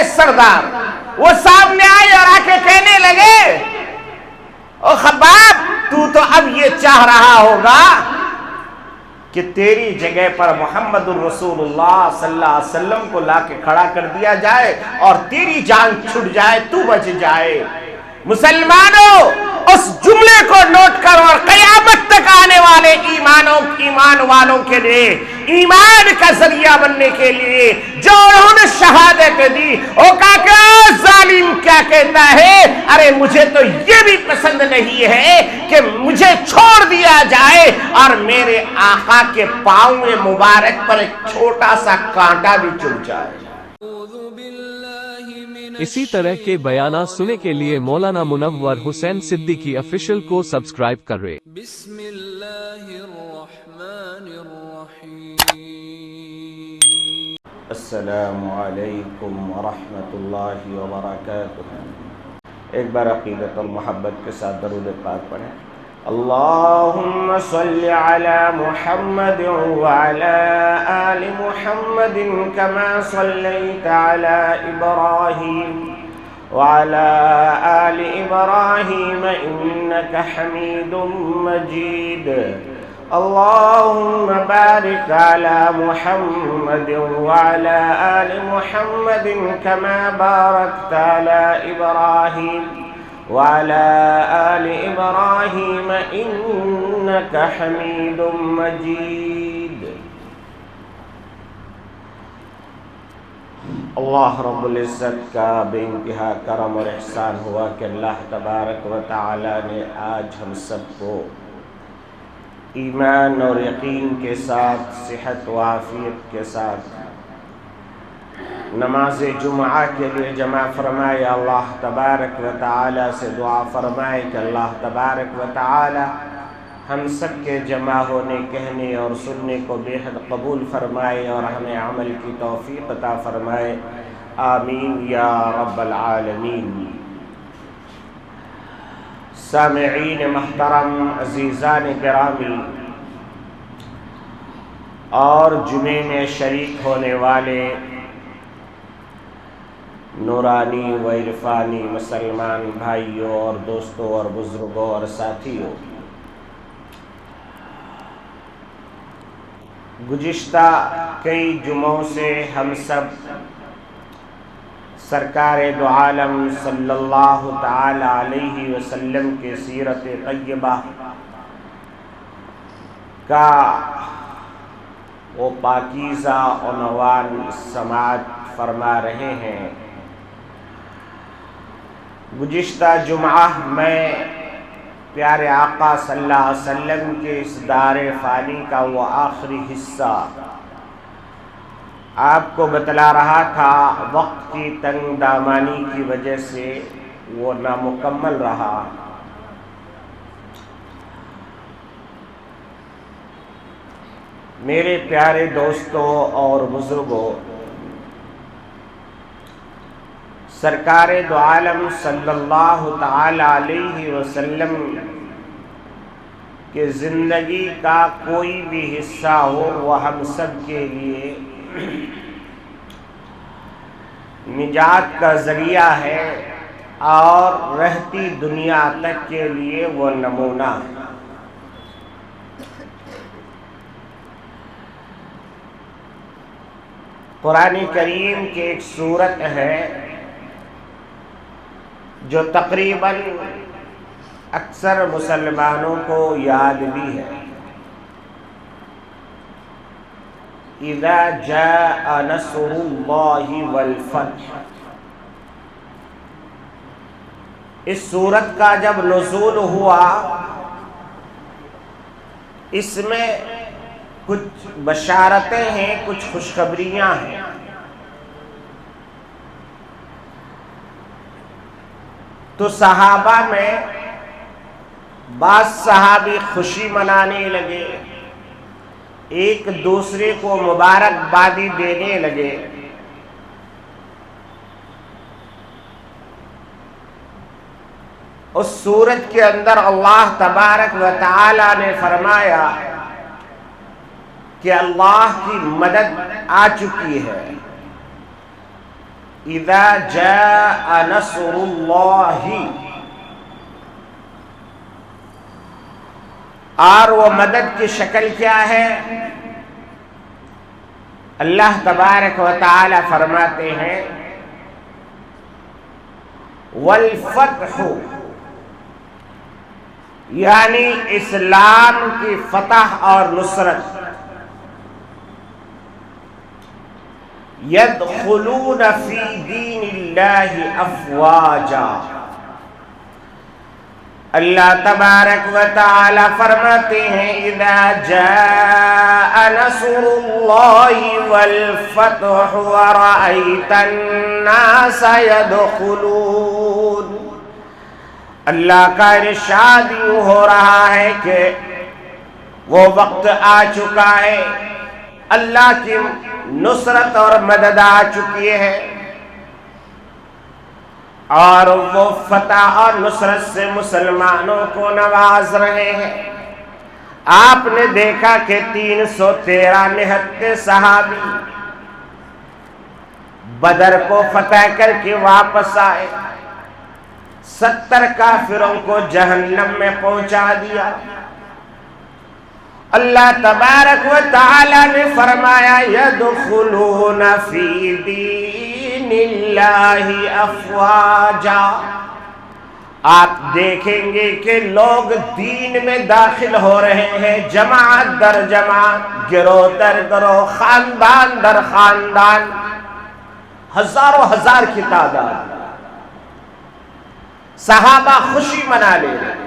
اے سردار، وہ سامنے آئے اور آ کے کہنے لگے او خباب، تو اب یہ چاہ رہا ہوگا کہ تیری جگہ پر محمد الرسول اللہ صلی اللہ علیہ وسلم کو لا کے کھڑا کر دیا جائے اور تیری جان چھٹ جائے، تو بچ جائے۔ مسلمانوں، اس جملے کو نوٹ کرو اور قیامت تک آنے والے ایمان والوں کے لیے، ایمان کا ذریعہ بننے کے لیے جو انہوں نے شہادت دی، وہ کہا کہ ظالم کیا کہتا ہے، ارے مجھے تو یہ بھی پسند نہیں ہے کہ مجھے چھوڑ دیا جائے اور میرے آقا کے پاؤں مبارک پر ایک چھوٹا سا کانٹا بھی چبھ جائے۔ اسی طرح کے بیانات سننے کے لیے مولانا منور حسین صدیقی آفیشل کو سبسکرائب کریں۔ بسم اللہ الرحمن الرحیم۔ السلام علیکم ورحمۃ اللہ وبرکاتہ۔ ایک بار عقیدت اور محبت کے ساتھ درود پاک پڑھیں۔ اللہم صل علی محمد وعلی آل محمد کما صلیت علی ابراہیم وعلی آل ابراہیم انک حمید مجید۔ اللہم بارک علی محمد وعلی آل محمد کما بارکت علی ابراہیم وعلى آل إبراهيم إنك حميد مجيد۔ اللہ رب العزت کا بے انتہا کرم اور احسان ہوا کہ اللہ تبارک و تعالی نے آج ہم سب کو ایمان اور یقین کے ساتھ، صحت و عافیت کے ساتھ نماز جمعہ کے لیے جمع فرمائے۔ اللہ تبارک و تعالی سے دعا فرمائے کہ اللہ تبارک و تعالی ہم سب کے جمع ہونے، کہنے اور سننے کو بے حد قبول فرمائے اور ہمیں عمل کی توفیق عطا فرمائے، آمین یا رب العالمین۔ سامعین محترم، عزیزان گرامی اور جمعے میں شریک ہونے والے نورانی و عرفانی مسلمان بھائیوں اور دوستوں اور بزرگوں اور ساتھیوں، گزشتہ کئی جمعوں سے ہم سب سرکار دو عالم صلی اللہ تعالی علیہ وسلم کے سیرت طیبہ کا وہ پاکیزہ عنوان سماعت فرما رہے ہیں۔ گزشتہ جمعہ میں پیارے آقا صلی اللہ علیہ وسلم کے اس دار فانی کا وہ آخری حصہ آپ کو بتلا رہا تھا، وقت کی تنگ دامانی کی وجہ سے وہ نامکمل رہا۔ میرے پیارے دوستوں اور بزرگوں، سرکار دو عالم صلی اللہ تعالی علیہ وسلم کہ زندگی کا کوئی بھی حصہ ہو وہ ہم سب کے لیے نجات کا ذریعہ ہے اور رہتی دنیا تک کے لیے وہ نمونہ ہے۔ قرآن کریم کی ایک سورت ہے جو تقریباً اکثر مسلمانوں کو یاد بھی ہے، اذا جاء نصر اللہ والفتح۔ اس سورت کا جب نزول ہوا، اس میں کچھ بشارتیں ہیں، کچھ خوشخبریاں ہیں۔ تو صحابہ میں بعض صحابی خوشی منانے لگے، ایک دوسرے کو مبارکبادی دینے لگے۔ اس سورت کے اندر اللہ تبارک و تعالی نے فرمایا کہ اللہ کی مدد آ چکی ہے، اذا جاء نصر اللہ، اور وہ مدد کی شکل کیا ہے؟ اللہ تبارک و تعالی فرماتے ہیں والفتح، یعنی اسلام کی فتح اور نصرت، يدخلون في دین اللہ افواجا، اللہ تبارک و تعالی فرماتے ہیں اذا جاء نصر اللہ والفتح ورأیت الناس يدخلون، اللہ کا ارشاد یوں ہو رہا ہے کہ وہ وقت آ چکا ہے، اللہ کی نصرت اور مدد آ چکی ہے، اور وہ فتح اور نصرت سے مسلمانوں کو نواز رہے ہیں۔ آپ نے دیکھا کہ 313 نہتے صحابی بدر کو فتح کر کے واپس آئے، 70 کافروں کو جہنم میں پہنچا دیا۔ اللہ تبارک و تعالی نے فرمایا یدخلون فی دین اللہ افواجا، آپ دیکھیں گے کہ لوگ دین میں داخل ہو رہے ہیں جماعت در جماعت، گروہ در گروہ، خاندان در خاندان، ہزاروں ہزار کی تعداد۔ صحابہ خوشی منا لے رہے،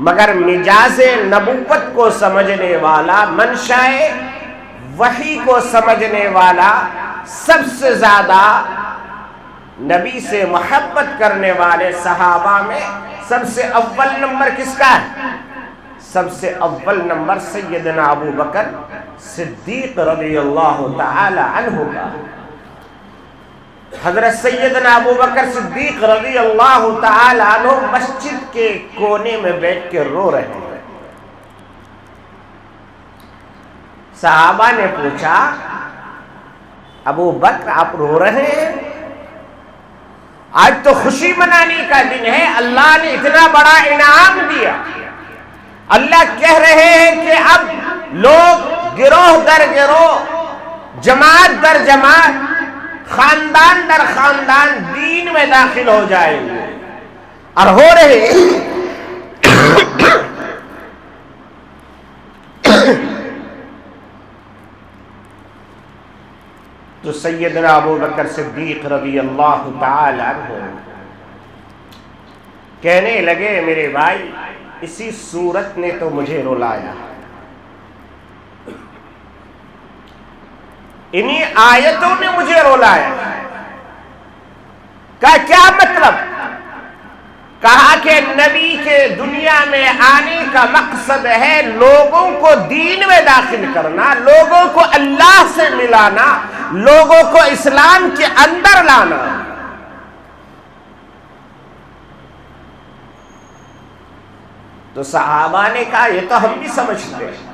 مگر مجاز نبوت کو سمجھنے والا، منشاء وحی کو سمجھنے والا، سب سے زیادہ نبی سے محبت کرنے والے صحابہ میں سب سے اول نمبر کس کا ہے؟ سب سے اول نمبر سیدنا ابو بکر صدیق رضی اللہ تعالی عنہ کا۔ حضرت سیدنا ابو بکر صدیق رضی اللہ تعالی عنہ مسجد کے کونے میں بیٹھ کے رو رہے ہیں۔ صحابہ نے پوچھا ابو بکر آپ رو رہے ہیں؟ آج تو خوشی منانے کا دن ہے، اللہ نے اتنا بڑا انعام دیا۔ اللہ کہہ رہے ہیں کہ اب لوگ گروہ در گروہ، جماعت در جماعت، خاندان در خاندان دین میں داخل ہو جائیں گے، اور ہو رہے ہیں۔ تو سیدنا ابو بکر صدیق رضی اللہ تعالی عنہ کہنے لگے میرے بھائی اسی صورت نے تو مجھے رلایا، انہی آیتوں نے مجھے رلایا۔ کا کیا مطلب؟ کہا کہ نبی کے دنیا میں آنے کا مقصد ہے لوگوں کو دین میں داخل کرنا، لوگوں کو اللہ سے ملانا، لوگوں کو اسلام کے اندر لانا۔ تو صحابہ نے کہا یہ تو ہم بھی سمجھتے ہیں۔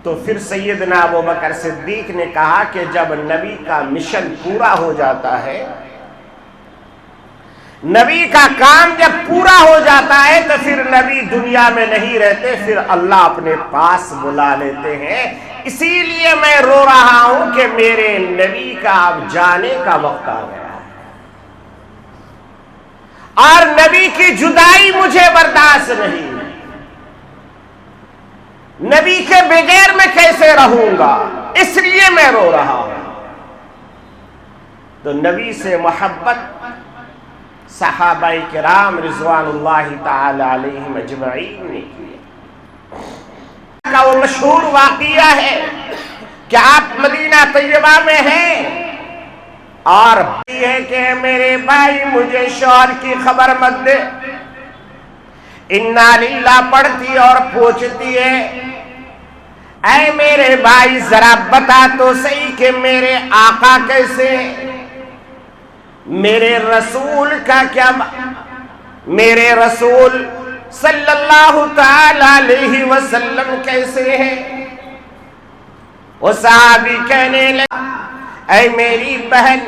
تو پھر سیدنا ابو بکر صدیق نے کہا کہ جب نبی کا مشن پورا ہو جاتا ہے، نبی کا کام جب پورا ہو جاتا ہے تو پھر نبی دنیا میں نہیں رہتے، پھر اللہ اپنے پاس بلا لیتے ہیں۔ اسی لیے میں رو رہا ہوں کہ میرے نبی کا اب جانے کا وقت آ گیا ہے، اور نبی کی جدائی مجھے برداشت نہیں، نبی کے بغیر میں کیسے رہوں گا، اس لیے میں رو رہا ہوں۔ تو نبی سے محبت صحابہ کرام رضوان اللہ تعالی علیہم اجمعین نے کیا۔ کا وہ مشہور واقعہ ہے کہ آپ مدینہ طیبہ میں ہیں، اور یہ ہے کہ میرے بھائی مجھے شوہر کی خبر مت دے۔ انا للہ پڑھتی اور پوچھتی ہے اے میرے بھائی ذرا بتا تو صحیح کہ میرے آقا کیسے، میرے رسول کا کیا، میرے رسول صلی اللہ تعالی علیہ وسلم کیسے ہیں؟ وہ صحابی کہنے لگا اے میری بہن،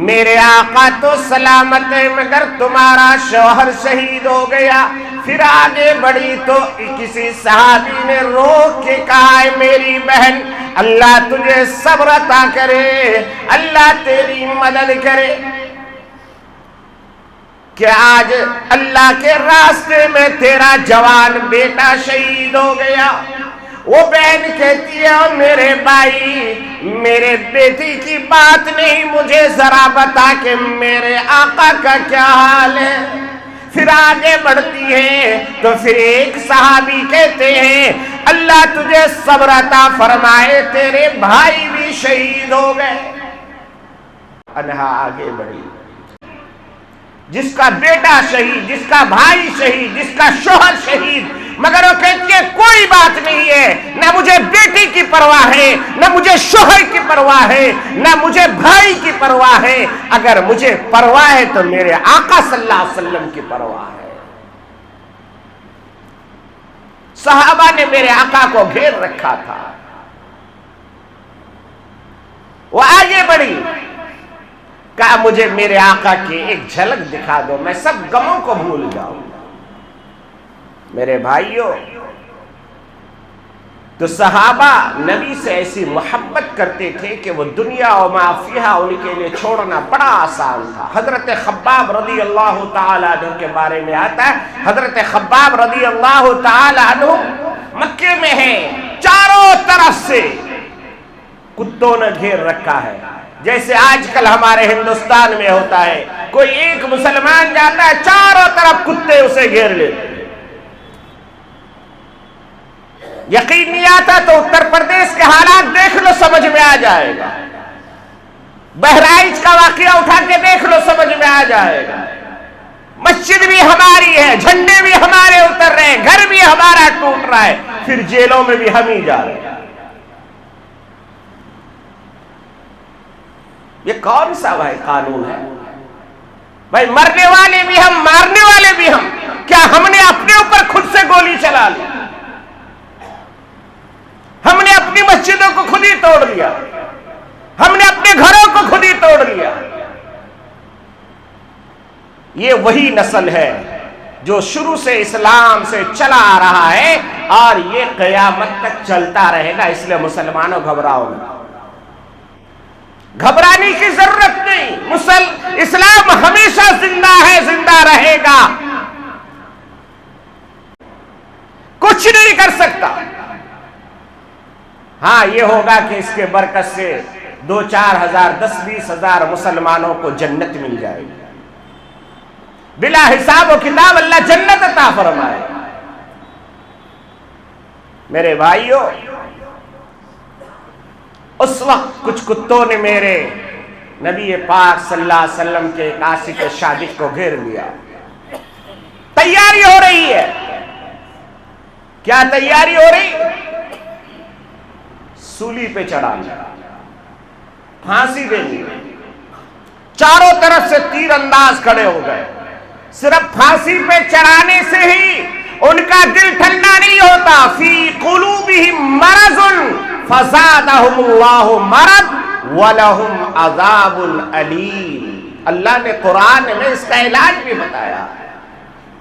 میرے آقا تو سلامت ہے مگر تمہارا شوہر شہید ہو گیا۔ پھر آگے بڑھی تو کسی صحابی نے روک کے کہا، ہے میری بہن اللہ تجھے صبر عطا کرے، اللہ تیری مدد کرے کہ آج اللہ کے راستے میں تیرا جوان بیٹا شہید ہو گیا۔ وہ بہن کہتی ہے، میرے بھائی میرے بیٹی کی بات نہیں، مجھے ذرا بتا کہ میرے آقا کا کیا حال ہے۔ پھر آگے بڑھتی ہے تو پھر ایک صحابی کہتے ہیں، اللہ تجھے صبر عطا فرمائے، تیرے بھائی بھی شہید ہو گئے۔ انہا آگے بڑھی، جس کا بیٹا شہید، جس کا بھائی شہید، جس کا شوہر شہید، مگر وہ کہتی ہے کوئی بات نہیں ہے، نہ مجھے بیٹی کی پرواہ ہے، نہ مجھے شوہر کی پرواہ ہے، نہ مجھے بھائی کی پرواہ ہے، اگر مجھے پرواہ ہے تو میرے آقا صلی اللہ علیہ وسلم کی پرواہ ہے۔ صحابہ نے میرے آقا کو گھیر رکھا تھا۔ وہ آگے بڑھی، کہا مجھے میرے آقا کی ایک جھلک دکھا دو، میں سب غموں کو بھول جاؤں۔ میرے بھائیوں، تو صحابہ نبی سے ایسی محبت کرتے تھے کہ وہ دنیا و ما فیہا ان کے لیے چھوڑنا بڑا آسان تھا۔ حضرت خباب رضی اللہ تعالیٰ عنہ کے بارے میں آتا ہے، حضرت خباب رضی اللہ تعالیٰ عنہ مکے میں ہیں، چاروں طرف سے کتوں نے گھیر رکھا ہے، جیسے آج کل ہمارے ہندوستان میں ہوتا ہے، کوئی ایک مسلمان جاتا ہے چاروں طرف کتے اسے گھیر لیتے۔ یقین نہیں آتا تو اتر پردیش کے حالات دیکھ لو، سمجھ میں آ جائے گا۔ بہرائچ کا واقعہ اٹھا کے دیکھ لو، سمجھ میں آ جائے گا۔ مسجد بھی ہماری ہے، جھنڈے بھی ہمارے اتر رہے ہیں، گھر بھی ہمارا ٹوٹ رہا ہے، پھر جیلوں میں بھی ہم ہی جا رہے ہیں۔ یہ کون سا بھائی قانون ہے؟ بھائی مرنے والے بھی ہم، مارنے والے بھی ہم، کیا ہم نے اپنے اوپر خود سے گولی چلا لی؟ ہم نے اپنی مسجدوں کو خود ہی توڑ لیا، ہم نے اپنے گھروں کو خود ہی توڑ لیا۔ یہ وہی نسل ہے جو شروع سے اسلام سے چلا آ رہا ہے اور یہ قیامت تک چلتا رہے گا، اس لیے مسلمانوں گھبراؤ نہیں، گھبرانے کی ضرورت نہیں۔ اسلام ہمیشہ زندہ ہے، زندہ رہے گا، کچھ نہیں کر سکتا۔ ہاں یہ ہوگا کہ اس کے برکت سے 2-4 ہزار 10-20 ہزار مسلمانوں کو جنت مل جائے گی، بلا حساب و کتاب اللہ جنت عطا فرمائے۔ میرے بھائیوں، اس وقت کچھ کتوں نے میرے نبی پاک صلی اللہ علیہ وسلم کے ایک عاشق شادق کو گھیر لیا۔ تیاری ہو رہی ہے، کیا تیاری ہو رہی؟ سولی پہ چڑھانا، پھانسی دینی۔ چاروں طرف سے تیر انداز کھڑے ہو گئے۔ صرف پھانسی پہ چڑھانے سے ہی ان کا دل ٹھنڈا نہیں ہوتا۔ فی قلوبہم مرض فزادہم اللہ مرض ولہم عذاب علیم۔ اللہ نے قرآن میں اس کا علاج بھی بتایا،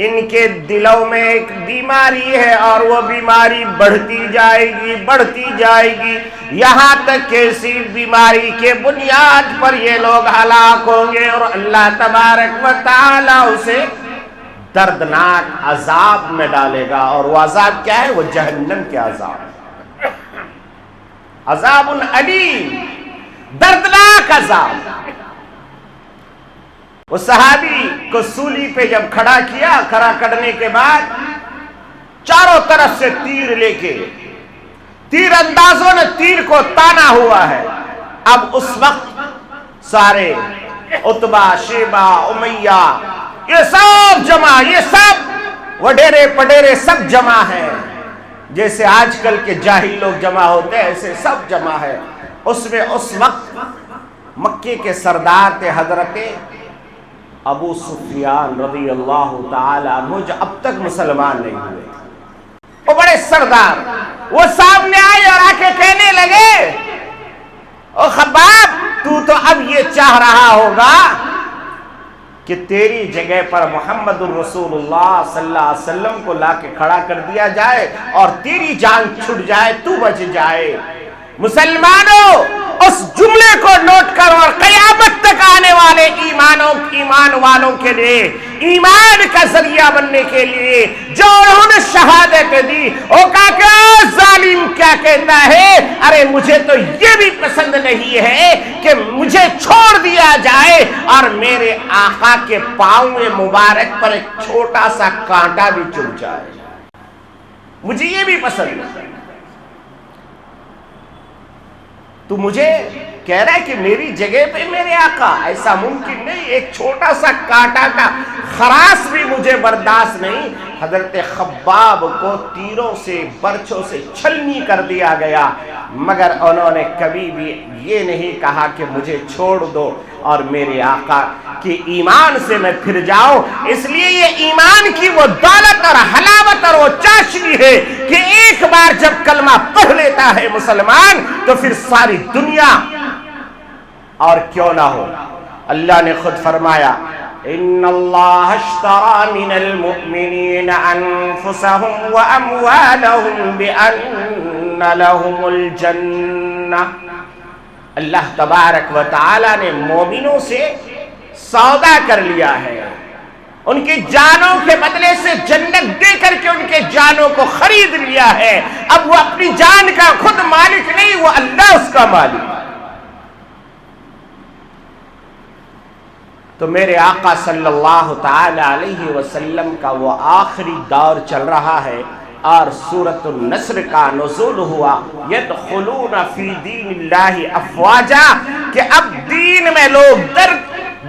ان کے دلوں میں ایک بیماری ہے اور وہ بیماری بڑھتی جائے گی، بڑھتی جائے گی، یہاں تک کہ اسی بیماری کے بنیاد پر یہ لوگ ہلاک ہوں گے اور اللہ تبارک و تعالی اسے دردناک عذاب میں ڈالے گا۔ اور وہ عذاب کیا ہے؟ وہ جہنم کے عذاب، عذاب علیم، دردناک عذاب۔ وہ صحابی کو سولی پہ جب کھڑا کیا، کھڑا کرنے کے بعد چاروں طرف سے تیر لے کے تیر اندازوں نے تیر کو تانا ہوا ہے۔ اب اس وقت سارے عتبہ، شیبہ، امیہ، یہ سب جمع، یہ سب وڈیرے پڈیرے سب جمع ہیں، جیسے آج کل کے جاہل لوگ جمع ہوتے ہیں ایسے سب جمع ہے۔ اس میں اس وقت مکے کے سردار تھے حضرت ابو سفیان رضی اللہ تعالی عنہ، جو اب تک مسلمان نہیں ہوئے۔ وہ بڑے سردار، وہ سامنے آئے اور آ کے کہنے لگے او خباب تو اب یہ چاہ رہا ہوگا کہ تیری جگہ پر محمد الرسول اللہ صلی اللہ علیہ وسلم کو لا کے کھڑا کر دیا جائے اور تیری جان چھٹ جائے، تو بچ جائے۔ مسلمانوں اس جملے کو نوٹ کرو اور قیامت تک آنے والے ایمان والوں کے لیے، ایمان کا ذریعہ بننے کے لیے جو انہوں نے شہادت دی، وہ کہا کہ ظالم کیا کہتا ہے، ارے مجھے تو یہ بھی پسند نہیں ہے کہ مجھے چھوڑ دیا جائے اور میرے آقا کے پاؤں مبارک پر ایک چھوٹا سا کانٹا بھی چبھ جائے، مجھے یہ بھی پسند نہیں۔ تو مجھے کہہ رہا ہے کہ میری جگہ پہ میرے آقا، ایسا ممکن نہیں، ایک چھوٹا سا کانٹا کا خراش بھی مجھے برداشت نہیں۔ حضرت خباب کو تیروں سے برچھوں سے چھلنی کر دیا گیا، مگر انہوں نے کبھی بھی یہ نہیں کہا کہ مجھے چھوڑ دو اور میرے آقا کے ایمان سے میں پھر جاؤں۔ اس لیے یہ ایمان کی وہ دولت اور حلاوت اور وہ چاشنی ہے کہ ایک بار جب کلمہ پڑھ لیتا ہے مسلمان تو پھر ساری دنیا اور کیوں نہ ہو۔ اللہ نے خود فرمایا ان اللہ اشترى من المؤمنین انفسهم واموالهم بان لهم الجنہ، اللہ تبارک و تعالی نے مومنوں سے سودا کر لیا ہے، ان کی جانوں کے بدلے سے جنت دے کر کے ان کے جانوں کو خرید لیا ہے۔ اب وہ اپنی جان کا خود مالک نہیں، وہ اللہ اس کا مالک۔ تو میرے آقا صلی اللہ تعالی علیہ وسلم کا وہ آخری دور چل رہا ہے اور سورۃ النصر کا نزول ہوا، یدخلون فی دین اللہ افواجا، کہ اب دین میں لوگ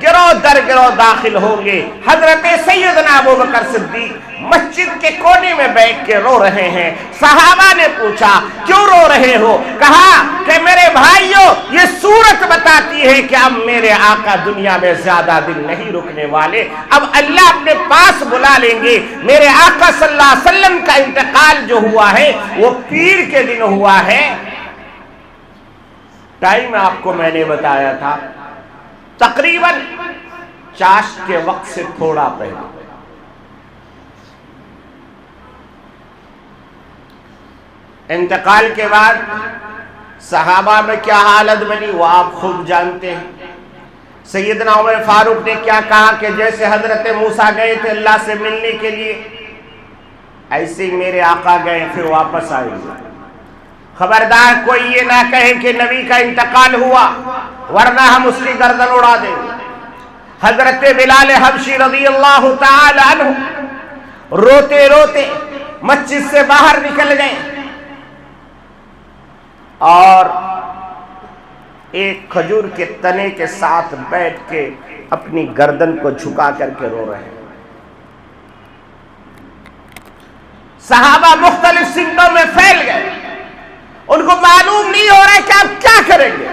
گروہ در گروہ داخل ہوں گے۔ حضرت سیدنا ابوبکر صدیق مسجد کے کونے میں بیٹھ کے رو رہے ہیں۔ صحابہ نے پوچھا کیوں رو رہے ہو؟ کہا کہ میرے بھائیوں یہ صورت بتاتی ہے کہ اب میرے آقا دنیا میں زیادہ دن نہیں رکنے والے، اب اللہ اپنے پاس بلا لیں گے۔ میرے آقا صلی اللہ علیہ وسلم کا انتقال جو ہوا ہے وہ پیر کے دن ہوا ہے۔ ٹائم آپ کو میں نے بتایا تھا تقریباً چاشت کے وقت سے تھوڑا پہلے۔ انتقال کے بعد صحابہ میں کیا حالت بنی وہ آپ خود جانتے ہیں۔ سیدنا عمر فاروق نے کیا کہا کہ جیسے حضرت موسیٰ گئے تھے اللہ سے ملنے کے لیے، ایسے ہی میرے آقا گئے پھر واپس آئے گے۔ خبردار کوئی یہ نہ کہے کہ نبی کا انتقال ہوا ورنہ ہم اس کی گردن اڑا دیں گے۔ حضرت بلال حبشی رضی اللہ تعالی عنہ روتے روتے مسجد سے باہر نکل گئے اور ایک کھجور کے تنے کے ساتھ بیٹھ کے اپنی گردن کو جھکا کر کے رو رہے ہیں۔ صحابہ مختلف سمتوں میں پھیل گئے، ان کو معلوم نہیں ہو رہا کہ آپ کیا کریں گے۔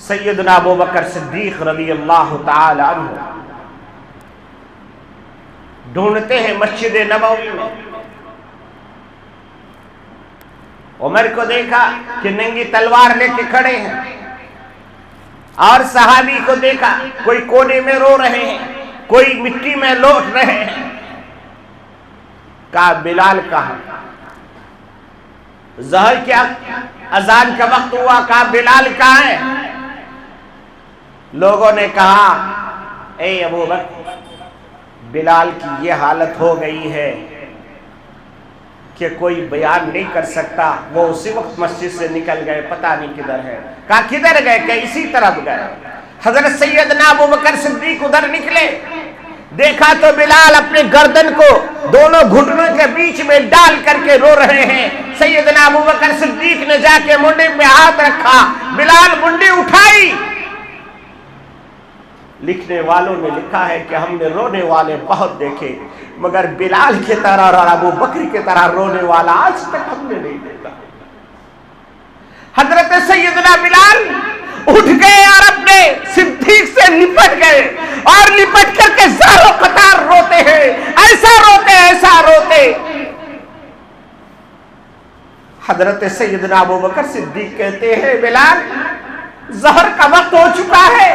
سیدنا ابوبکر صدیق رضی اللہ تعالی عنہ ڈھونڈتے ہیں مسجد نبوی میں۔ عمر کو دیکھا کہ ننگی تلوار لے کے کھڑے ہیں، اور صحابی کو دیکھا کوئی کونے میں رو رہے ہیں، کوئی مٹی میں لوٹ رہے ہیں۔ کہا بلال کہاں؟ ظہر کیا اذان کا وقت ہوا، کہا بلال کہاں ہے؟ لوگوں نے کہا اے ابو بکر، بلال کی یہ حالت ہو گئی ہے کہ کوئی بیان نہیں کر سکتا، وہ اسی وقت مسجد سے نکل گئے، پتہ نہیں کدھر ہے۔ کہا کدھر گئے؟ کہ اسی طرف گئے۔ حضرت سیدنا ابو بکر صدیق ادھر نکلے، دیکھا تو بلال اپنے گردن کو دونوں گھٹنوں کے بیچ میں ڈال کر کے رو رہے ہیں۔ سیدنا ابو بکر صدیق نے جا کے منڈی میں ہاتھ رکھا، بلال منڈی اٹھائی۔ لکھنے والوں نے لکھا ہے کہ ہم نے رونے والے بہت دیکھے مگر بلال کی طرح اور ابو بکر کی طرح رونے والا آج تک ہم نے نہیں دیکھا۔ حضرت سیدنا بلال اٹھ گئے اور اپنے صدیق سے لپٹ گئے، اور لپٹ کر کے زار و قطار روتے ہیں، ایسا روتے ایسا روتے۔ حضرت سیدنا ابو بکر صدیق کہتے ہیں بلال ظہر کا وقت ہو چکا ہے،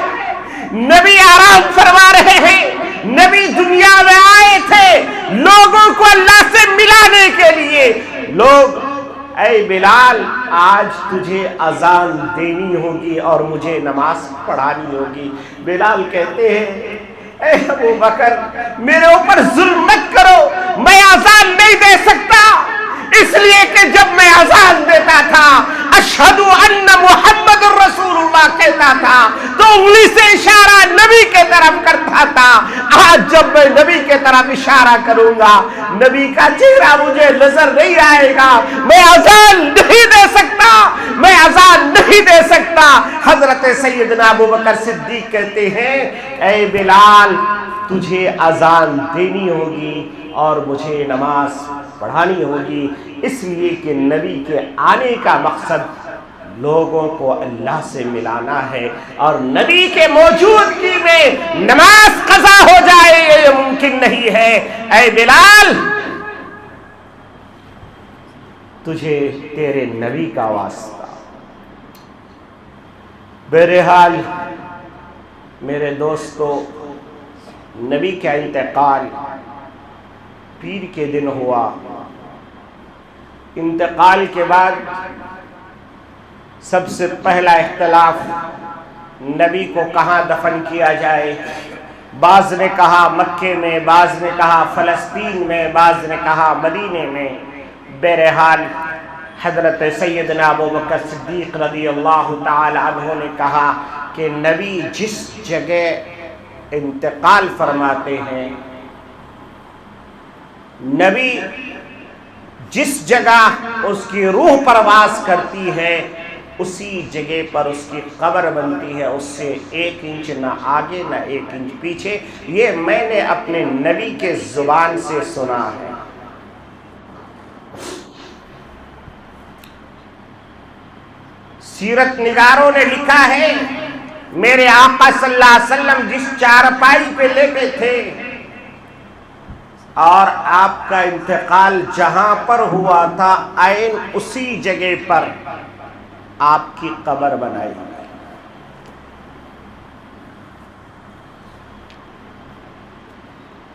نبی آرام فرما رہے ہیں، نبی دنیا میں آئے تھے لوگوں کو اللہ سے ملانے کے لیے۔ لوگ اے بلال آج تجھے اذان دینی ہوگی اور مجھے نماز پڑھانی ہوگی۔ بلال کہتے ہیں اے ابو بکر میرے اوپر ظلم مت کرو، میں اذان نہیں دے سکتا، اس لیے کہ جب میں اذان دیتا تھا اشہد ان محمد الرسول اللہ کہتا تھا تو انگلی سے اشارہ نبی کے طرف کرتا تھا۔ آج جب میں نبی کے طرف اشارہ کروں گا نبی کا چہرہ مجھے نظر نہیں آئے گا، میں اذان نہیں دے سکتا، میں اذان نہیں دے سکتا۔ حضرت سیدنا ابو بکر صدیق کہتے ہیں اے بلال تجھے اذان دینی ہوگی اور مجھے نماز پڑھانی ہوگی، اس لیے کہ نبی کے آنے کا مقصد لوگوں کو اللہ سے ملانا ہے، اور نبی کے موجودگی میں نماز قضا ہو جائے یہ ممکن نہیں ہے۔ اے بلال تجھے تیرے نبی کا واسطہ۔ بہرحال میرے دوستو، نبی کا انتقال پیر کے دن ہوا۔ انتقال کے بعد سب سے پہلا اختلاف نبی کو کہاں دفن کیا جائے، بعض نے کہا مکے میں، بعض نے کہا فلسطین میں، بعض نے کہا مدینے میں۔ بہرحال حضرت سیدنا ابو بکر صدیق رضی اللہ تعالی عنہ نے کہا کہ نبی جس جگہ انتقال فرماتے ہیں، نبی جس جگہ اس کی روح پرواز کرتی ہے اسی جگہ پر اس کی قبر بنتی ہے، اس سے 1 انچ نہ آگے نہ 1 انچ پیچھے۔ یہ میں نے اپنے نبی کے زبان سے سنا ہے۔ سیرت نگاروں نے لکھا ہے میرے آقا صلی اللہ علیہ وسلم جس چارپائی پہ لیٹے تھے اور آپ کا انتقال جہاں پر ہوا تھا عین اسی جگہ پر آپ کی قبر بنائی۔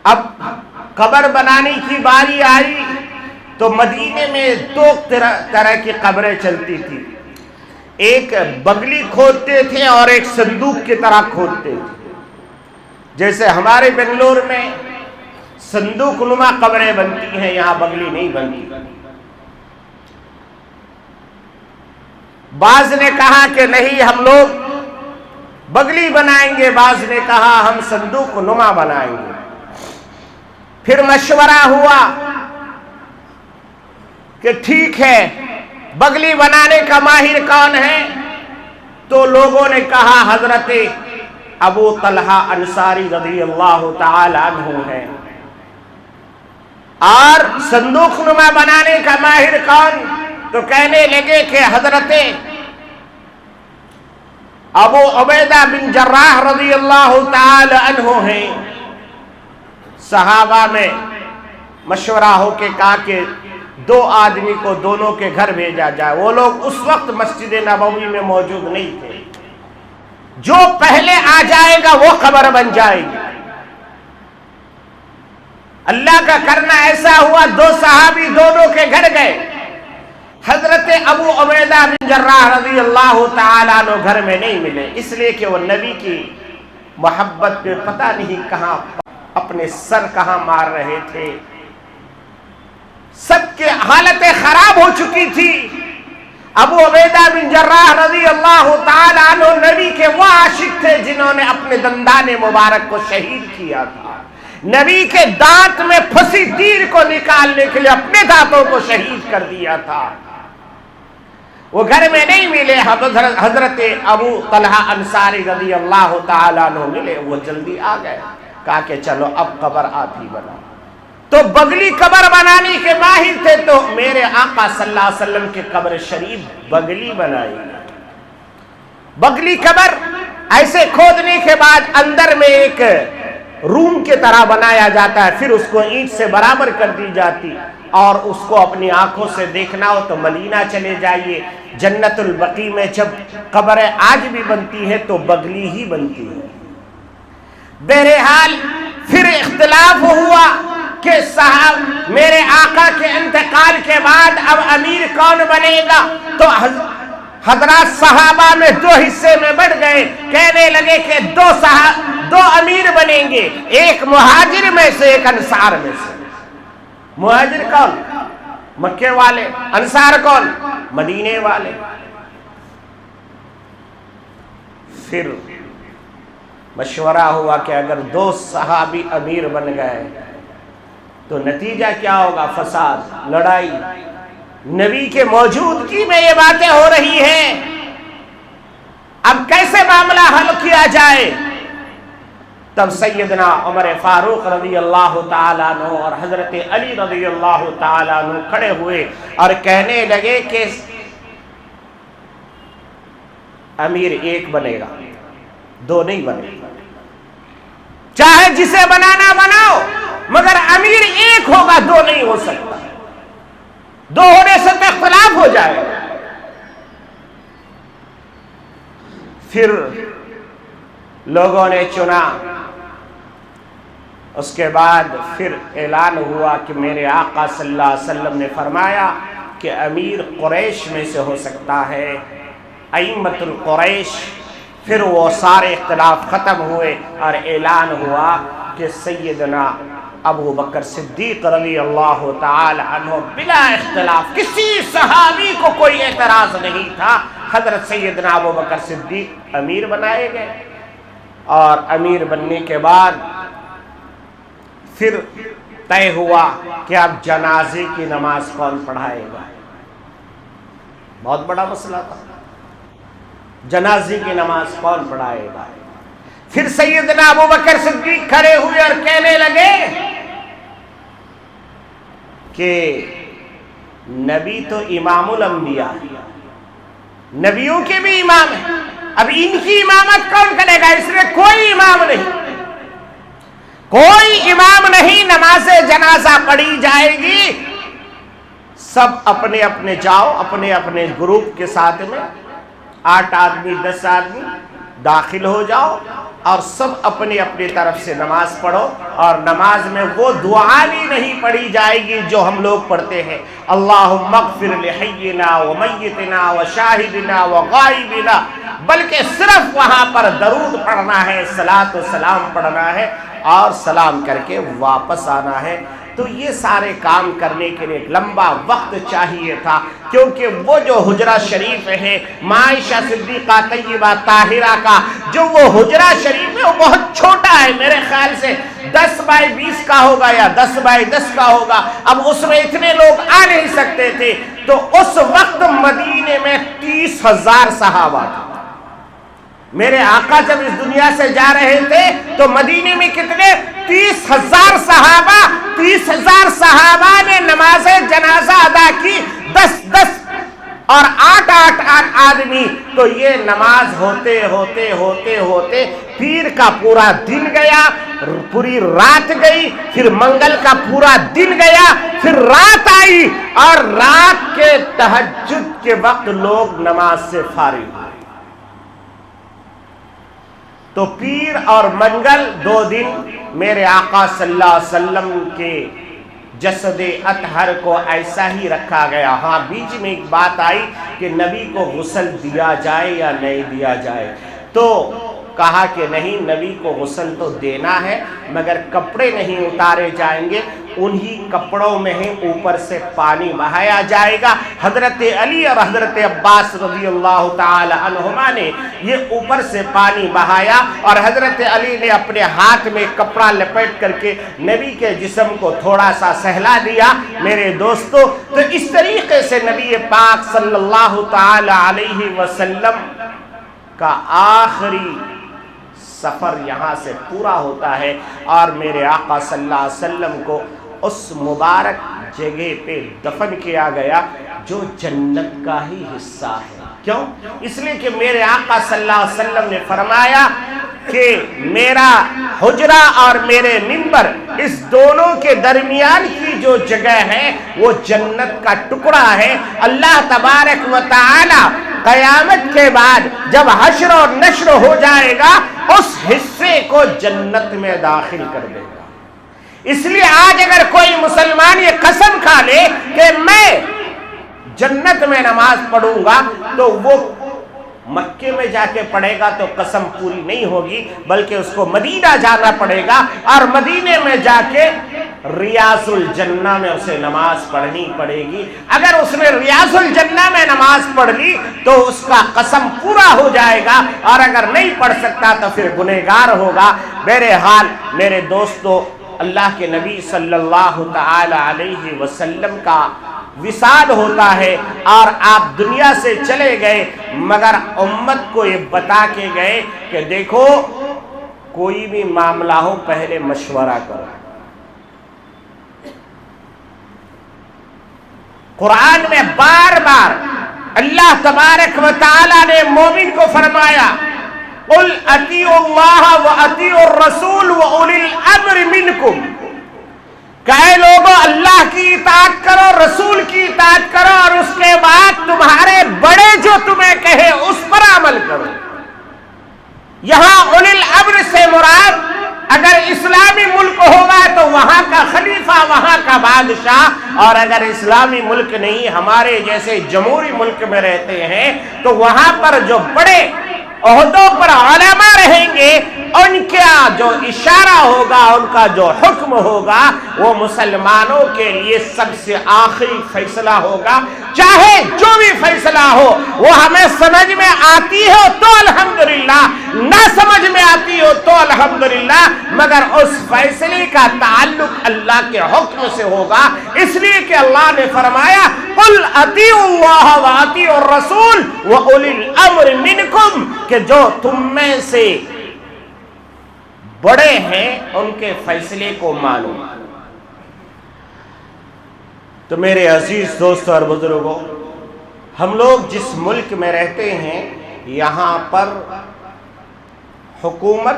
اب قبر بنانے کی باری آئی تو مدینے میں 2 طرح کی قبریں چلتی تھی، ایک بگلی کھودتے تھے اور ایک صندوق کی طرح کھودتے تھے۔ جیسے ہمارے بنگلور میں صندوق نما قبریں بنتی ہیں، یہاں بگلی نہیں بنتی۔ بعض نے کہا کہ نہیں ہم لوگ بگلی بنائیں گے، بعض نے کہا ہم صندوق نما بنائیں گے۔ پھر مشورہ ہوا کہ ٹھیک ہے بگلی بنانے کا ماہر کون ہے؟ تو لوگوں نے کہا حضرت ابو طلحہ انصاری رضی اللہ تعالی عنہ ہے۔ اور صندوق نما بنانے کا ماہر کون؟ تو کہنے لگے کہ حضرت ابو عبیدہ بن جراح رضی اللہ تعالی عنہ ہیں۔ صحابہ میں مشورہ ہو کے کہا کہ 2 آدمی کو دونوں کے گھر بھیجا جائے۔ وہ لوگ اس وقت مسجد نبوی میں موجود نہیں تھے۔ جو پہلے آ جائے گا وہ قبر بن جائے گی۔ اللہ کا کرنا ایسا ہوا 2 صحابی دونوں کے گھر گئے۔ حضرت ابو عبیدہ بن جراح رضی اللہ تعالیٰ عنہ گھر میں نہیں ملے، اس لیے کہ وہ نبی کی محبت میں پتہ نہیں کہاں اپنے سر کہاں مار رہے تھے۔ سب کی حالتیں خراب ہو چکی تھی۔ ابو عبیدہ بن جراح رضی اللہ تعالیٰ عنہ نبی کے وہ عاشق تھے جنہوں نے اپنے دندان مبارک کو شہید کیا تھا۔ نبی کے دانت میں پھنسی تیر کو نکالنے کے لیے اپنے دانتوں کو شہید کر دیا تھا۔ وہ گھر میں نہیں ملے۔ حضرت ابو طلحہ انصاری رضی اللہ تعالیٰ عنہ ملے، وہ جلدی آ گئے، کہا کہ چلو اب قبر آپ ہی بنا۔ تو بگلی قبر بنانے کے ماہر تھے، تو میرے آقا صلی اللہ علیہ وسلم کی قبر شریف بگلی بنائی۔ بگلی قبر ایسے کھودنے کے بعد اندر میں ایک روم کے طرح بنایا جاتا ہے، پھر اس کو اینٹ سے برابر کر دی جاتی، اور اس کو اپنی آنکھوں سے دیکھنا ہو تو مدینہ چلے جائیے، جنت البقیع میں جب قبریں آج بھی بنتی ہے تو بغلی ہی بنتی ہے۔ بہرحال پھر اختلاف ہوا کہ صاحب میرے آقا کے انتقال کے بعد اب امیر کون بنے گا، تو حضرات صحابہ میں دو حصے میں بڑھ گئے، کہنے لگے کہ دو امیر بنیں گے، ایک مہاجر میں سے ایک انصار میں سے۔ مہاجر کون؟ مکے والے۔ انصار کون؟ مدینے والے۔ پھر مشورہ ہوا کہ اگر دو صحابی امیر بن گئے تو نتیجہ کیا ہوگا؟ فساد، لڑائی۔ نبی کے موجودگی میں یہ باتیں ہو رہی ہیں، اب کیسے معاملہ حل کیا جائے؟ تب سیدنا عمر فاروق رضی اللہ تعالیٰ عنہ اور حضرت علی رضی اللہ تعالیٰ عنہ کھڑے ہوئے اور کہنے لگے کہ امیر ایک بنے گا، دو نہیں بنے گا، چاہے جسے بنانا بناؤ مگر امیر ایک ہوگا، دو نہیں ہو سکتا، دو ہونے سے تو اختلاف ہو جائے گا۔ پھر لوگوں نے چنا، اس کے بعد پھر اعلان ہوا کہ میرے آقا صلی اللہ علیہ وسلم نے فرمایا کہ امیر قریش میں سے ہو سکتا ہے، ائمۃ القریش۔ پھر وہ سارے اختلاف ختم ہوئے اور اعلان ہوا کہ سیدنا ابو بکر صدیق رضی اللہ تعالی عنہ بلا اختلاف، کسی صحابی کو کوئی اعتراض نہیں تھا، حضرت سیدنا ابو بکر صدیق امیر بنائے گئے۔ اور امیر بننے کے بعد پھر طے ہوا کہ اب جنازے کی نماز کون پڑھائے گا۔ بہت بڑا مسئلہ تھا، جنازے کی نماز کون پڑھائے گا۔ پھر سیدنا ابو بکر صدیق کھڑے ہوئے اور کہنے لگے کہ نبی تو امام الانبیاء، نبیوں کے بھی امام ہیں، اب ان کی امامت کون کرے گا؟ اس لیے کوئی امام نہیں، کوئی امام نہیں، نماز جنازہ پڑھی جائے گی، سب اپنے اپنے جاؤ، اپنے اپنے گروپ کے ساتھ میں 8 آدمی 10 آدمی داخل ہو جاؤ اور سب اپنی اپنی طرف سے نماز پڑھو، اور نماز میں وہ دعا بھی نہیں پڑھی جائے گی جو ہم لوگ پڑھتے ہیں، اللہم اغفر لحینا ومیتنا وشاہدنا وغائبنا، بلکہ صرف وہاں پر درود پڑھنا ہے، صلاۃ و سلام پڑھنا ہے اور سلام کر کے واپس آنا ہے۔ تو یہ سارے کام کرنے کے لیے لمبا وقت چاہیے تھا، کیونکہ وہ جو حجرہ شریف ہے عائشہ صدیقہ طیبہ طاہرہ کا جو وہ حجرہ شریف ہے وہ بہت چھوٹا ہے، میرے خیال سے 10x20 کا ہوگا یا 10x10 کا ہوگا، اب اس میں اتنے لوگ آ نہیں سکتے تھے، تو اس وقت مدینے میں 30,000 صحابہ تھے۔ میرے آقا جب اس دنیا سے جا رہے تھے تو مدینے میں کتنے؟ 30,000 صحابہ، 30,000 صحابہ نے نماز جنازہ ادا کی، 10 اور 8 آدمی، تو یہ نماز ہوتے ہوتے ہوتے ہوتے پیر کا پورا دن گیا، پوری رات گئی، پھر منگل کا پورا دن گیا، پھر رات آئی، اور رات کے تہجد کے وقت لوگ نماز سے فارغ ہوئے۔ تو پیر اور منگل 2 دن میرے آقا صلی اللہ علیہ وسلم کے جسد اطہر کو ایسا ہی رکھا گیا۔ ہاں بیچ میں ایک بات آئی کہ نبی کو غسل دیا جائے یا نہیں دیا جائے، تو کہا کہ نہیں، نبی کو غسل تو دینا ہے مگر کپڑے نہیں اتارے جائیں گے، انہی کپڑوں میں ہی اوپر سے پانی بہایا جائے گا۔ حضرت علی اور حضرت عباس رضی اللہ تعالی عنہما نے یہ اوپر سے پانی بہایا، اور حضرت علی نے اپنے ہاتھ میں کپڑا لپیٹ کر کے نبی کے جسم کو تھوڑا سا سہلا دیا۔ میرے دوستو، تو اس طریقے سے نبی پاک صلی اللہ تعالی علیہ وسلم کا آخری سفر یہاں سے پورا ہوتا ہے، اور میرے آقا صلی اللہ علیہ وسلم کو اس مبارک جگہ پہ دفن کیا گیا جو جنت کا ہی حصہ ہے۔ کیوں؟ اس لیے کہ میرے آقا صلی اللہ علیہ وسلم نے فرمایا کہ میرا حجرہ اور میرے منبر اس دونوں کے درمیان کی جو جگہ ہے وہ جنت کا ٹکڑا ہے. اللہ تبارک و تعالی قیامت کے بعد جب حشر و نشر ہو جائے گا اس حصے کو جنت میں داخل کر دے گا. اس لیے آج اگر کوئی مسلمان یہ قسم کھا لے کہ میں جنت میں نماز پڑھوں گا تو وہ مکے میں جا کے پڑھے گا تو قسم پوری نہیں ہوگی، بلکہ اس کو مدینہ جانا پڑے گا اور مدینے میں جا کے ریاض الجنہ میں اسے نماز پڑھنی پڑے گی. اگر اس نے ریاض الجنہ میں نماز پڑھ لی تو اس کا قسم پورا ہو جائے گا، اور اگر نہیں پڑھ سکتا تو پھر گنہگار ہوگا. بہرحال میرے دوستو، اللہ کے نبی صلی اللہ تعالی علیہ وسلم کا وصال ہوتا ہے اور آپ دنیا سے چلے گئے، مگر امت کو یہ بتا کے گئے کہ دیکھو کوئی بھی معاملہ ہو پہلے مشورہ کرو. قرآن میں بار بار اللہ تبارک و تعالی نے مومن کو فرمایا قل اطیعوا اللہ واطیعوا الرسول واولی الامر منکم، کہ اے لوگوں اللہ کی اطاعت کرو، رسول کی اطاعت کرو، اور اس کے بعد تمہارے بڑے جو تمہیں کہے اس پر عمل کرو. یہاں اولی الامر سے مراد اگر اسلامی ملک ہوگا تو وہاں کا خلیفہ، وہاں کا بادشاہ، اور اگر اسلامی ملک نہیں ہمارے جیسے جمہوری ملک میں رہتے ہیں تو وہاں پر جو بڑے عہدوں پر علماء رہیں گے، ان کا جو اشارہ ہوگا، ان کا جو حکم ہوگا وہ مسلمانوں کے لیے سب سے آخری فیصلہ ہوگا. چاہے جو بھی فیصلہ ہو وہ ہمیں سمجھ میں آتی ہو تو الحمدللہ، نہ سمجھ میں آتی ہو تو الحمدللہ، مگر اس فیصلے کا تعلق اللہ کے حکم سے ہوگا. اس لیے کہ اللہ نے فرمایا قل اطیعوا اللہ واطیعوا الرسول واولی الامر منکم، کہ جو تم میں سے بڑے ہیں ان کے فیصلے کو مانو. تو میرے عزیز دوستوں اور بزرگوں، ہم لوگ جس ملک میں رہتے ہیں یہاں پر حکومت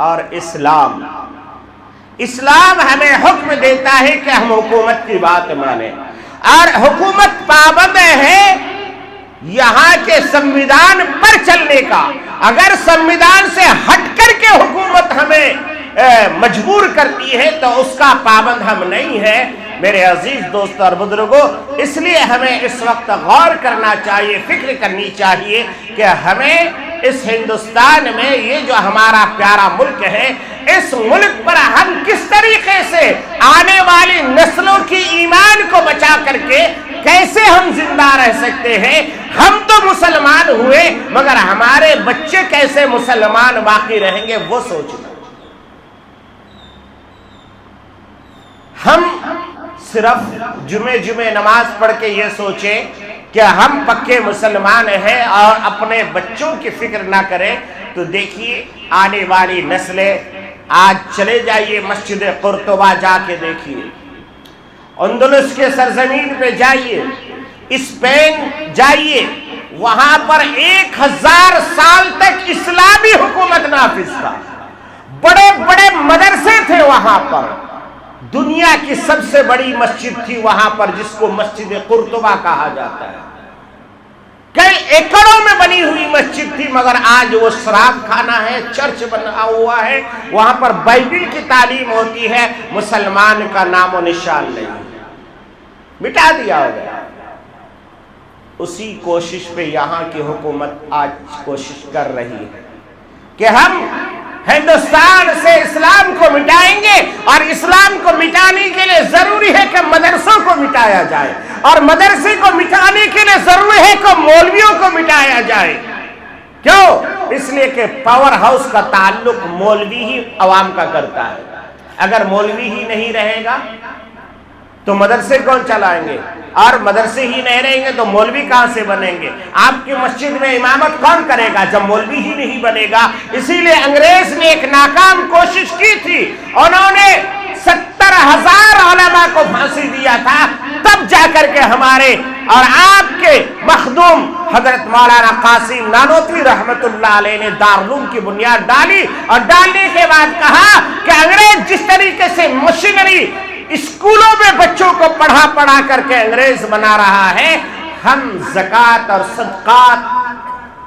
اور اسلام ہمیں حکم دیتا ہے کہ ہم حکومت کی بات مانیں، اور حکومت پابند ہے یہاں کے سنویدھان پر چلنے کا. اگر سنویدھان سے ہٹ کر کے حکومت ہمیں مجبور کرتی ہے تو اس کا پابند ہم نہیں ہیں. میرے عزیز دوستوں اور بزرگوں، اس لیے ہمیں اس وقت غور کرنا چاہیے، فکر کرنی چاہیے کہ ہمیں اس ہندوستان میں یہ جو ہمارا پیارا ملک ہے، اس ملک پر ہم کس طریقے سے آنے والی نسلوں کی ایمان کو بچا کر کے کیسے ہم زندہ رہ سکتے ہیں. ہم تو مسلمان ہوئے مگر ہمارے بچے کیسے مسلمان باقی رہیں گے وہ سوچنا. ہم صرف جمعے نماز پڑھ کے یہ سوچیں کہ ہم پکے مسلمان ہیں اور اپنے بچوں کی فکر نہ کریں تو دیکھیے آنے والی نسلیں. آج چلے جائیے مسجد قرطبہ جا کے دیکھیے، اندلس کے سرزمین پہ جائیے، اسپین جائیے، وہاں پر 1000 سال تک اسلامی حکومت نافذ تھا. بڑے بڑے مدرسے تھے وہاں پر. دنیا کی سب سے بڑی مسجد تھی وہاں پر جس کو مسجد قرطبہ کہا جاتا ہے. کئی ایکڑوں میں بنی ہوئی مسجد تھی، مگر آج وہ شراب خانہ ہے، چرچ بنا ہوا ہے. وہاں پر بائبل کی تعلیم ہوتی ہے، مسلمان کا نام و نشان نہیں، مٹا دیا ہو گیا. اسی کوشش پہ یہاں کی حکومت آج کوشش کر رہی ہے کہ ہم ہندوستان سے اسلام کو مٹائیں گے، اور اسلام کو مٹانے کے لیے ضروری ہے کہ مدرسوں کو مٹایا جائے، اور مدرسے کو مٹانے کے لیے ضروری ہے کہ مولویوں کو مٹایا جائے. کیوں؟ اس لیے کہ پاور ہاؤس کا تعلق مولوی ہی عوام کا کرتا ہے. اگر مولوی ہی نہیں رہے گا تو مدرسے کون چلائیں گے، اور مدرسے ہی نہیں رہیں گے تو مولوی کہاں سے بنیں گے. آپ کی مسجد میں امامت کون کرے گا جب مولوی ہی نہیں بنے گا. اسی لیے انگریز نے ایک ناکام کوشش کی تھی، انہوں نے 70,000 علماء کو پھانسی دیا تھا، تب جا کر کے ہمارے اور آپ کے مخدوم حضرت مولانا قاسم نانوتوی رحمت اللہ علیہ نے دارالعلوم کی بنیاد ڈالی، اور ڈالنے کے بعد کہا کہ انگریز جس طریقے سے مشینری اسکولوں میں بچوں کو پڑھا کر کے انگریز بنا رہا ہے، ہم زکوٰۃ اور صدقات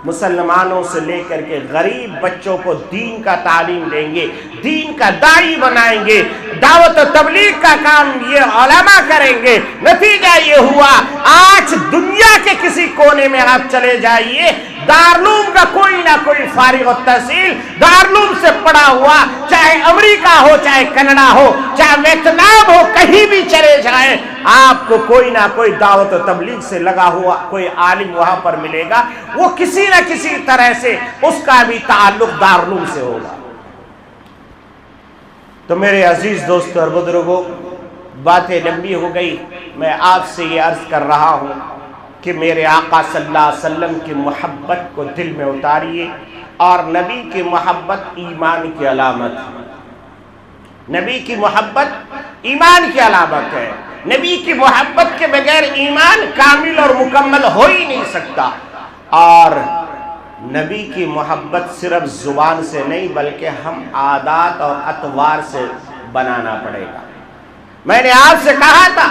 مسلمانوں سے لے کر کے غریب بچوں کو دین کا تعلیم دیں گے، دین کا داعی بنائیں گے، دعوت و تبلیغ کا کام یہ علماء کریں گے۔ نتیجہ یہ ہوا آج دنیا کے کسی کونے میں آپ چلے جائیے، دارالعلوم کا کوئی نہ کوئی فارغ التحصیل دارالعلوم سے پڑھا ہوا، چاہے امریکہ ہو، چاہے کینیڈا ہو، چاہے ویتنام ہو، کہیں بھی چلے جائیں آپ کو کوئی نہ کوئی دعوت و تبلیغ سے لگا ہوا کوئی عالم وہاں پر ملے گا، وہ کسی نہ کسی طرح سے اس کا بھی تعلق دارالعلوم سے ہوگا۔ تو میرے عزیز دوستوں اور بزرگوں، باتیں لمبی ہو گئی، میں آپ سے یہ عرض کر رہا ہوں کہ میرے آقا صلی اللہ علیہ وسلم کی محبت کو دل میں اتاریے، اور نبی کی محبت ایمان کی علامت ہے۔ نبی کی محبت ایمان کی علامت ہے۔ نبی کی محبت کے بغیر ایمان کامل اور مکمل ہو ہی نہیں سکتا، اور نبی کی محبت صرف زبان سے نہیں بلکہ ہم عادات اور اطوار سے بنانا پڑے گا۔ میں نے آپ سے کہا تھا،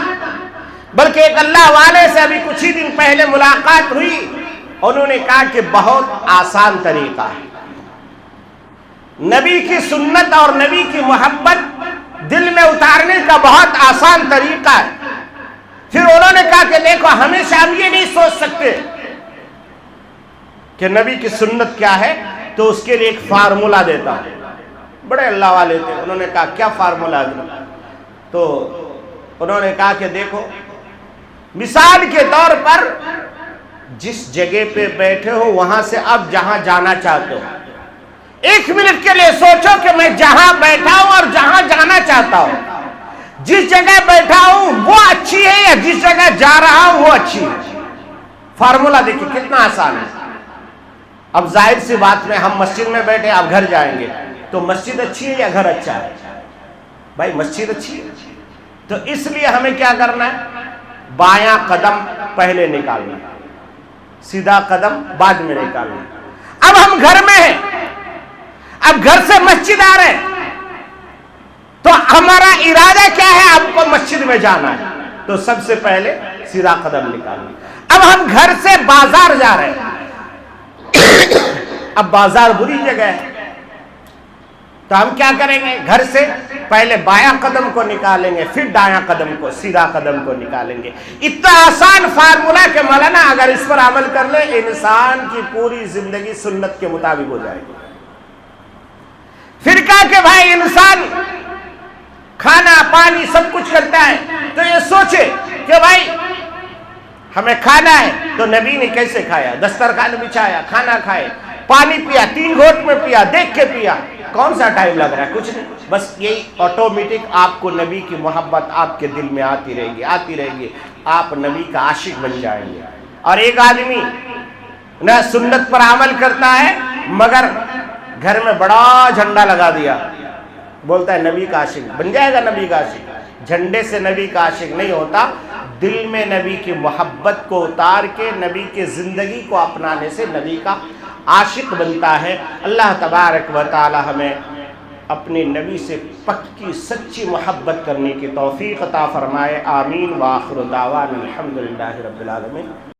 بلکہ ایک اللہ والے سے ابھی کچھ ہی دن پہلے ملاقات ہوئی، انہوں نے کہا کہ بہت آسان طریقہ ہے، نبی کی سنت اور نبی کی محبت دل میں اتارنے کا بہت آسان طریقہ ہے۔ پھر انہوں نے کہا کہ دیکھو ہمیشہ ہم یہ نہیں سوچ سکتے کہ نبی کی سنت کیا ہے، تو اس کے لیے ایک فارمولا دیتا ہوں۔ بڑے اللہ والے تھے، انہوں نے کہا کیا فارمولا دیا؟ تو انہوں نے کہا کہ دیکھو مثال کے طور پر جس جگہ پہ بیٹھے ہو وہاں سے اب جہاں جانا چاہتے ہو، ایک منٹ کے لیے سوچو کہ میں جہاں بیٹھا ہوں اور جہاں جانا چاہتا ہوں، جس جگہ بیٹھا ہوں وہ اچھی ہے یا جس جگہ جا رہا ہوں وہ اچھی ہے؟ فارمولا دیکھیں کتنا آسان ہے۔ اب ظاہر سی بات میں ہم مسجد میں بیٹھے، اب گھر جائیں گے تو مسجد اچھی ہے یا گھر اچھا ہے؟ بھائی مسجد اچھی ہے، تو اس لیے ہمیں کیا کرنا ہے؟ بایاں قدم پہلے نکالنا، سیدھا قدم بعد میں نکالنا۔ اب ہم گھر میں ہیں، اب گھر سے مسجد آ رہے ہیں، تو ہمارا ارادہ کیا ہے؟ آپ کو مسجد میں جانا ہے، تو سب سے پہلے سیدھا قدم نکالنا۔ اب ہم گھر سے بازار جا رہے ہیں، اب بازار بری جگہ ہے، تو ہم کیا کریں گے؟ گھر سے پہلے بایاں قدم کو نکالیں گے، پھر دایاں قدم کو، سیدھا قدم کو نکالیں گے۔ اتنا آسان فارمولا کہ مولانا اگر اس پر عمل کر لے انسان کی پوری زندگی سنت کے مطابق ہو جائے گی۔ پھر کہا کہ بھائی انسان کھانا پانی سب کچھ کرتا ہے، تو یہ سوچے کہ بھائی ہمیں کھانا ہے تو نبی نے کیسے کھایا؟ دسترخوان بچھایا، کھانا کھائے، پانی پیا، 3 گھونٹ میں پیا، دیکھ کے پیا، کون سا ٹائم لگ رہا ہے؟ کچھ نہیں، بس یہی آٹومیٹک آپ کو نبی کی محبت آپ کے دل میں آتی رہے گی، آپ نبی کا عاشق بن جائیں گے۔ اور ایک آدمی نہ سنت پر عمل کرتا ہے مگر گھر میں بڑا جھنڈا لگا دیا، بولتا ہے نبی کا عاشق، بن جائے گا نبی کا عاشق؟ جھنڈے سے نبی کا عاشق نہیں ہوتا، دل میں نبی کی محبت کو اتار کے نبی کی زندگی کو اپنانے سے نبی کا عاشق بنتا ہے۔ اللہ تبارک و تعالی ہمیں اپنے نبی سے پکی سچی محبت کرنے کی توفیق عطا فرمائے، آمین۔ وآخر دعوانا الحمدللہ رب العالمین۔